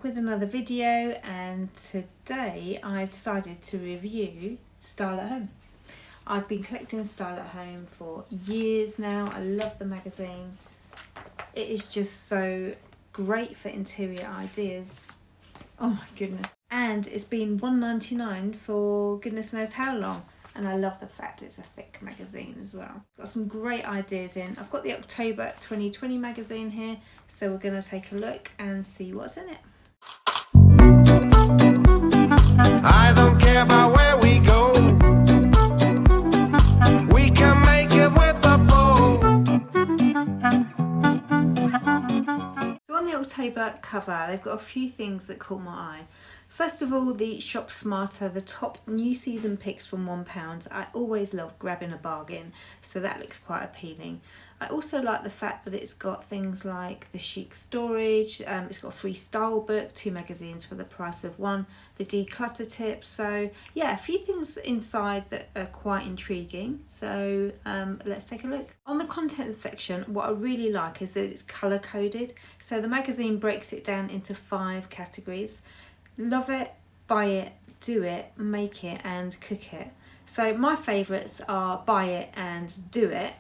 back with another video, and today I've decided to review Style at Home. I've been collecting Style at Home for years now. I love the magazine. It is just so great for interior ideas. Oh my goodness. And it's been $1.99 for goodness knows how long. And I love the fact it's a thick magazine as well. Got some great ideas in. I've got the October 2020 magazine here, so we're going to take a look and see what's in it. I don't care about where we go. We can make it with the flow. So on the October cover, they've got a few things that caught my eye. First of all, the Shop Smarter, the top new season picks from £1. I always love grabbing a bargain, so that looks quite appealing. I also like the fact that it's got things like the chic storage, it's got a free style book, 2 magazines for the price of 1, the declutter tips. So yeah, a few things inside that are quite intriguing. So let's take a look. On the contents section, what I really like is that it's colour coded. So the magazine breaks it down into 5 categories. Love it, buy it, do it, make it and cook it. So my favourites are buy it and do it,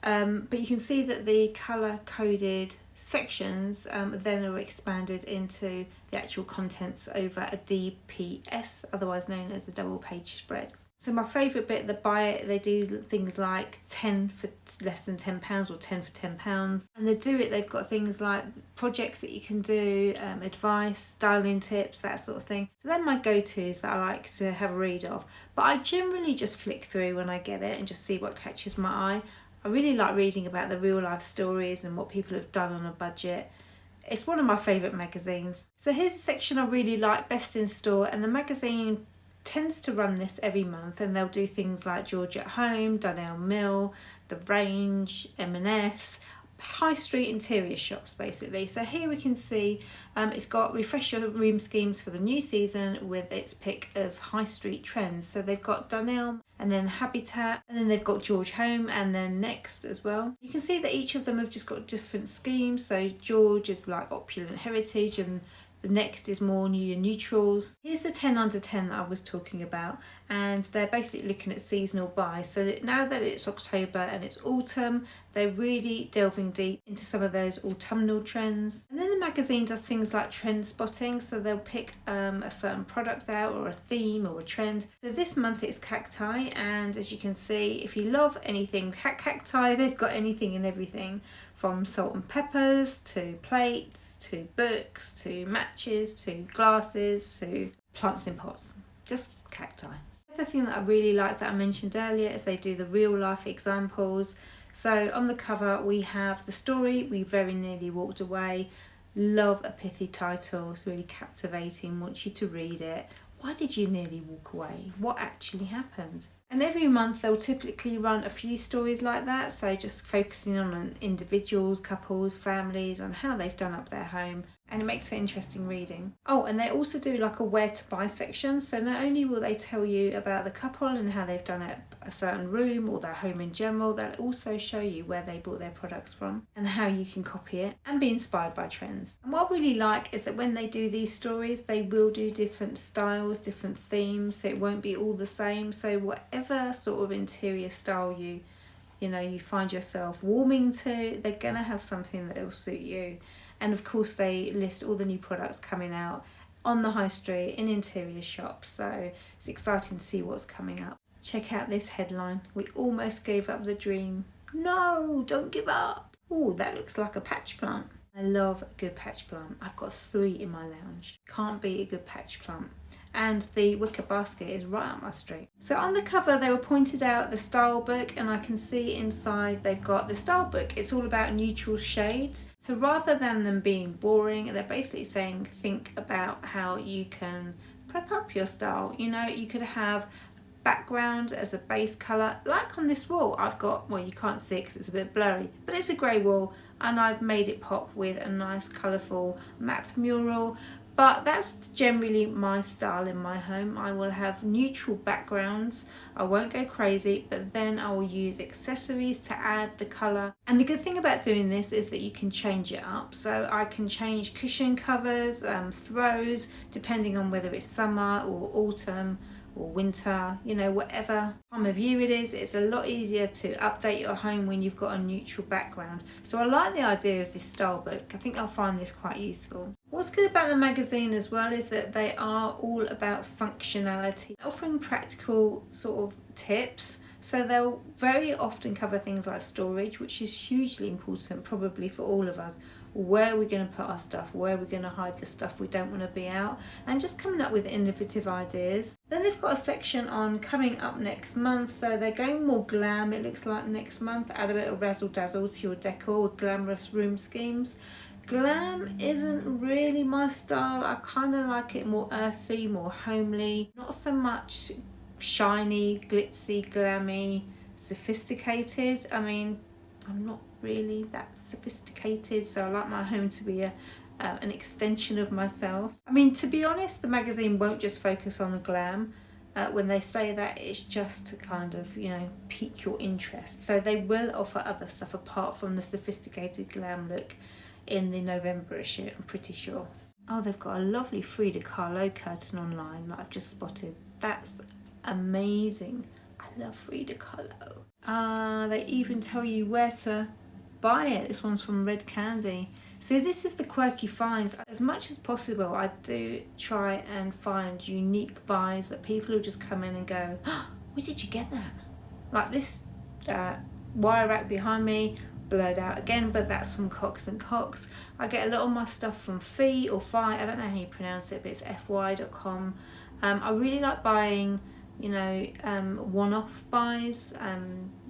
but you can see that the colour coded sections then are expanded into the actual contents over a DPS, otherwise known as a double page spread. So my favourite bit, the buy it, they do things like 10 for less than £10 or 10 for £10. And the do it, they've got things like projects that you can do, advice, styling tips, that sort of thing. So they're my go-tos that I like to have a read of. But I generally just flick through when I get it and just see what catches my eye. I really like reading about the real life stories and what people have done on a budget. It's one of my favourite magazines. So here's a section I really like, Best in Store, and the magazine tends to run this every month, and they'll do things like George at Home, Dunelm Mill, The Range, M&S, high street interior shops basically. So here we can see it's got refresh your room schemes for the new season with its pick of high street trends. So they've got Dunelm and then Habitat, and then they've got George Home and then Next as well. You can see that each of them have just got different schemes. So George is like opulent heritage and the Next is more new and neutrals. Here's the 10 under 10 that I was talking about, and they're basically looking at seasonal buys. So now that it's October and it's autumn, they're really delving deep into some of those autumnal trends. And then the magazine does things like trend spotting, so they'll pick a certain product out or a theme or a trend. So this month it's cacti, and as you can see, if you love anything cacti, they've got anything and everything. From salt and peppers to plates to books to matches to glasses to plants in pots, just cacti. The other thing that I really like that I mentioned earlier is they do the real life examples. So on the cover we have the story, We Very Nearly Walked Away. Love a pithy title, it's really captivating, want you to read it. Why did you nearly walk away? What actually happened? And every month they'll typically run a few stories like that, so just focusing on individuals, couples, families, on how they've done up their home, and it makes for interesting reading. Oh, and they also do like a where to buy section, so not only will they tell you about the couple and how they've done it a certain room or their home in general, they'll also show you where they bought their products from and how you can copy it and be inspired by trends. And what I really like is that when they do these stories, they will do different styles, different themes, so it won't be all the same. So whatever sort of interior style you find yourself warming to, they're gonna have something that will suit you. And of course they list all the new products coming out on the high street in interior shops, so it's exciting to see what's coming up. Check out this headline, we almost gave up the dream. No, don't give up. Oh, that looks like a patch plant. I love a good patch plant. I've got 3 in my lounge. Can't beat a good patch plant. And the wicker basket is right up my street. So on the cover they were pointed out the style book, and I can see inside they've got the style book. It's all about neutral shades. So rather than them being boring, they're basically saying think about how you can prep up your style. You could have background as a base colour, like on this wall I've got, well you can't see it because it's a bit blurry, but it's a grey wall and I've made it pop with a nice colourful map mural. But that's generally my style in my home. I will have neutral backgrounds. I won't go crazy, but then I will use accessories to add the colour. And the good thing about doing this is that you can change it up. So I can change cushion covers, throws, depending on whether it's summer or autumn or winter, you know, whatever time of year it is. It's a lot easier to update your home when you've got a neutral background. So I like the idea of this style book. I think I'll find this quite useful. What's good about the magazine as well is that they are all about functionality, offering practical sort of tips. So they'll very often cover things like storage, which is hugely important probably for all of us. Where are we going to put our stuff? Where are we going to hide the stuff we don't want to be out? And just coming up with innovative ideas. Then they've got a section on coming up next month. So they're going more glam, it looks like, next month. Add a bit of razzle dazzle to your decor with glamorous room schemes. Glam isn't really my style. I kind of like it more earthy, more homely. Not so much shiny, glitzy, glammy, sophisticated. I mean, I'm not really that sophisticated, so I like my home to be an extension of myself. I mean, to be honest, the magazine won't just focus on the glam. When they say that, it's just to kind of, you know, pique your interest. So they will offer other stuff apart from the sophisticated glam look in the November issue, I'm pretty sure. Oh, they've got a lovely Frida Kahlo curtain online that I've just spotted. That's amazing. I love Frida Kahlo. They even tell you where to buy it. This one's from Red Candy. So this is the Quirky Finds. As much as possible, I do try and find unique buys that people will just come in and go, oh, where did you get that? Like this wire rack behind me, blurred out again, but that's from Cox & Cox. I get a lot of my stuff from Fi or Fi, I don't know how you pronounce it, but it's fy.com. I really like buying, you know, one-off buys,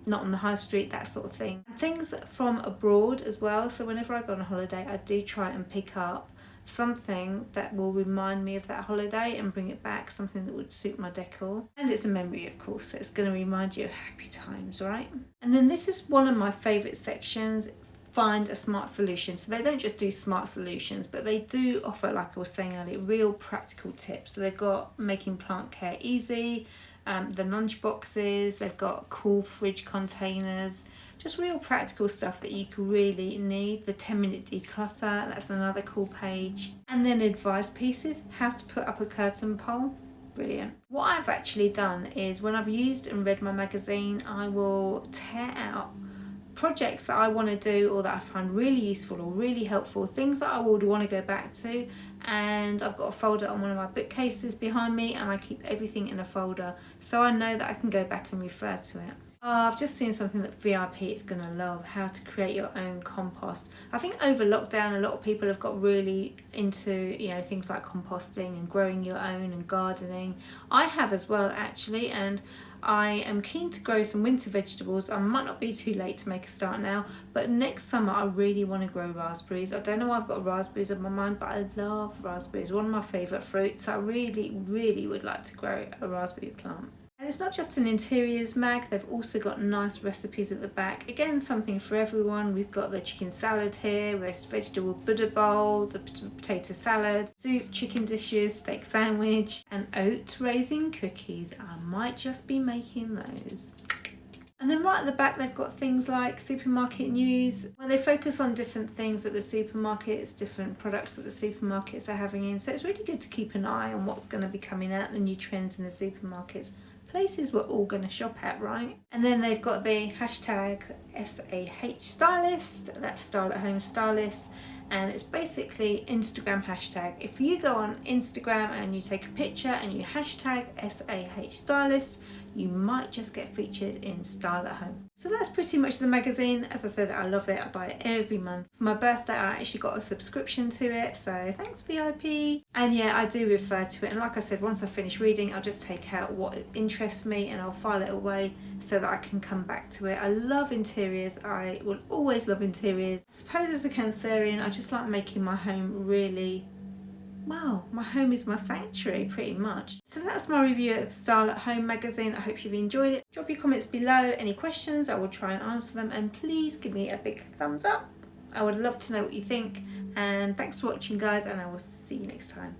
not on the high street, that sort of thing. Things from abroad as well. So whenever I go on a holiday, I do try and pick up something that will remind me of that holiday and bring it back, something that would suit my decor. And it's a memory, of course, so it's going to remind you of happy times, right? And then this is one of my favourite sections, find a smart solution. So they don't just do smart solutions, but they do offer, like I was saying earlier, real practical tips. So they've got making plant care easy, the lunch boxes, they've got cool fridge containers, just real practical stuff that you could really need. The 10-minute declutter, that's another cool page. And then advice pieces, how to put up a curtain pole. Brilliant. What I've actually done is when I've used and read my magazine, I will tear out projects that I want to do or that I find really useful or really helpful, things that I would want to go back to, and I've got a folder on one of my bookcases behind me and I keep everything in a folder so I know that I can go back and refer to it. I've just seen something that VIP is going to love, how to create your own compost. I think over lockdown a lot of people have got really into, you know, things like composting and growing your own and gardening. I have as well actually, and I am keen to grow some winter vegetables. I might not be too late to make a start now, but next summer I really want to grow raspberries. I don't know why I've got raspberries on my mind, but I love raspberries, one of my favourite fruits. I really would like to grow a raspberry plant. And it's not just an interiors mag, they've also got nice recipes at the back. Again, something for everyone. We've got the chicken salad here, roast vegetable Buddha bowl, the potato salad, soup, chicken dishes, steak sandwich, and oat raisin cookies. I might just be making those. And then right at the back they've got things like supermarket news, where they focus on different things at the supermarkets, different products that the supermarkets are having in. So it's really good to keep an eye on what's going to be coming out, the new trends in the supermarkets. Places we're all going to shop at, right? And then they've got the hashtag SAH stylist, that's style at home stylist, and it's basically Instagram hashtag. If you go on Instagram and you take a picture and you hashtag SAH stylist, you might just get featured in Style at Home. So that's pretty much the magazine. As I said, I love it. I buy it every month. For my birthday, I actually got a subscription to it, so thanks VIP. And yeah, I do refer to it. And like I said, once I finish reading, I'll just take out what interests me and I'll file it away so that I can come back to it. I love interiors. I will always love interiors. I suppose as a Cancerian, I just like making my home really, well, my home is my sanctuary pretty much. So that's my review of Style at Home magazine. I hope you've enjoyed it. Drop your comments below, any questions, I will try and answer them, and please give me a big thumbs up. I would love to know what you think, and thanks for watching guys, and I will see you next time.